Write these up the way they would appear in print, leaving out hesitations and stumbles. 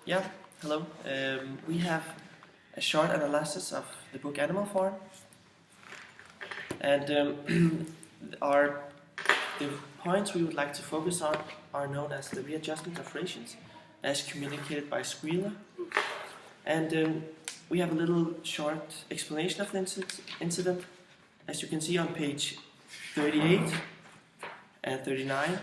Yeah, hello. We have a short analysis of the book Animal Farm, and the points we would like to focus on are known as the readjustment of rations, as communicated by Squealer, and we have a little short explanation of the incident, as you can see on page 38 and 39.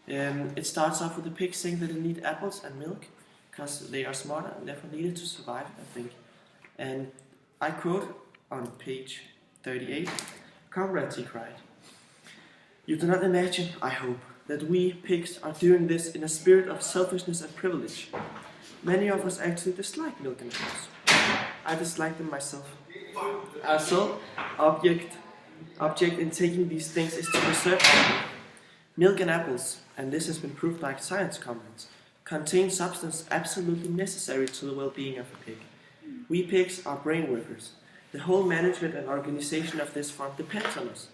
It starts off with the pig saying that they need apples and milk because they are smarter and therefore needed to survive, I think. And I quote on page 38, "Comrades," he cried, "you do not imagine, I hope, that we pigs are doing this in a spirit of selfishness and privilege. Many of us actually dislike milk and apples. I dislike them myself. Our sole object in taking these things is to preserve them. Milk and apples, and this has been proved by science, comrades, contain substance absolutely necessary to the well-being of a pig. We pigs are brain workers. The whole management and organization of this farm depends on us.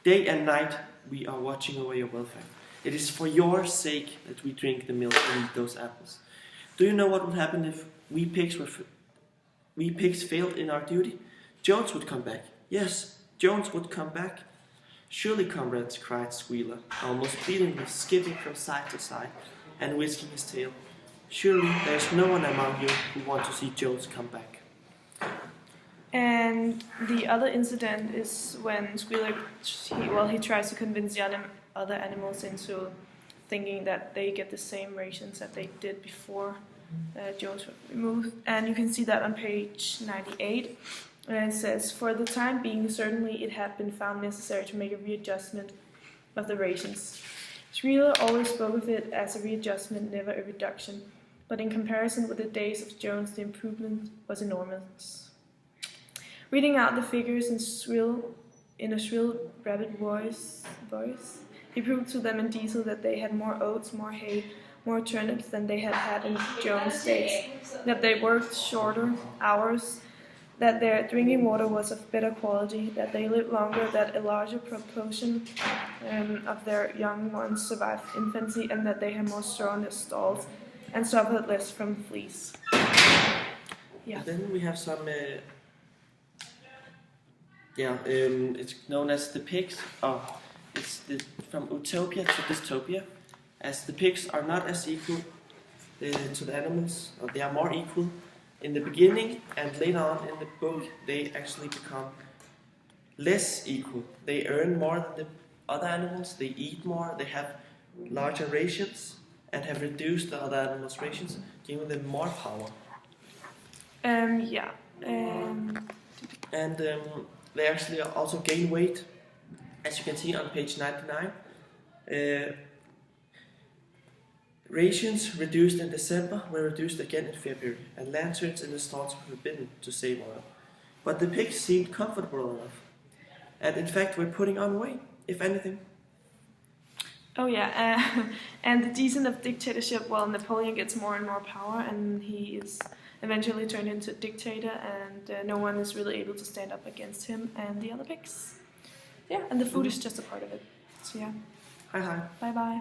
Day and night we are watching over your welfare. It is for your sake that we drink the milk and eat those apples. Do you know what would happen if we pigs failed in our duty? Jones would come back. Yes, Jones would come back. Surely, comrades," cried Squealer, almost pleadingly, skipping from side to side and whisking his tail. "Surely there is no one among you who wants to see Jones come back." And the other incident is when Squealer, he tries to convince the other animals into thinking that they get the same rations that they did before Jones was removed. And you can see that on page 98. And it says, "For the time being, certainly it had been found necessary to make a readjustment of the rations. Squealer always spoke of it as a readjustment, never a reduction. But in comparison with the days of Jones, the improvement was enormous." Reading out the figures in a shrill, rapid voice, he proved to them in detail that they had more oats, more hay, more turnips than they had had in Jones' days, that they worked shorter hours, that their drinking water was of better quality, that they lived longer, that a larger proportion of their young ones survived infancy, and that they had more straw in their stalls and suffered less from fleas. Yeah. And then we have some, it's known as the pigs. From utopia to dystopia, as the pigs are not as equal to the animals, or they are more equal. In the beginning and later on in the book, they actually become less equal. They earn more than the other animals, they eat more, they have larger rations, and have reduced the other animals' rations, giving them more power. And they actually also gain weight, as you can see on page 99. Rations reduced in December were reduced again in February, and lanterns in the stalls were forbidden to save oil. But the pigs seemed comfortable enough, and in fact were putting on weight, if anything. Oh yeah, and the descent of dictatorship, well, Napoleon gets more and more power, and he is eventually turned into a dictator, and no one is really able to stand up against him and the other pigs. Yeah, and the food is just a part of it. So yeah. Hi. Bye bye.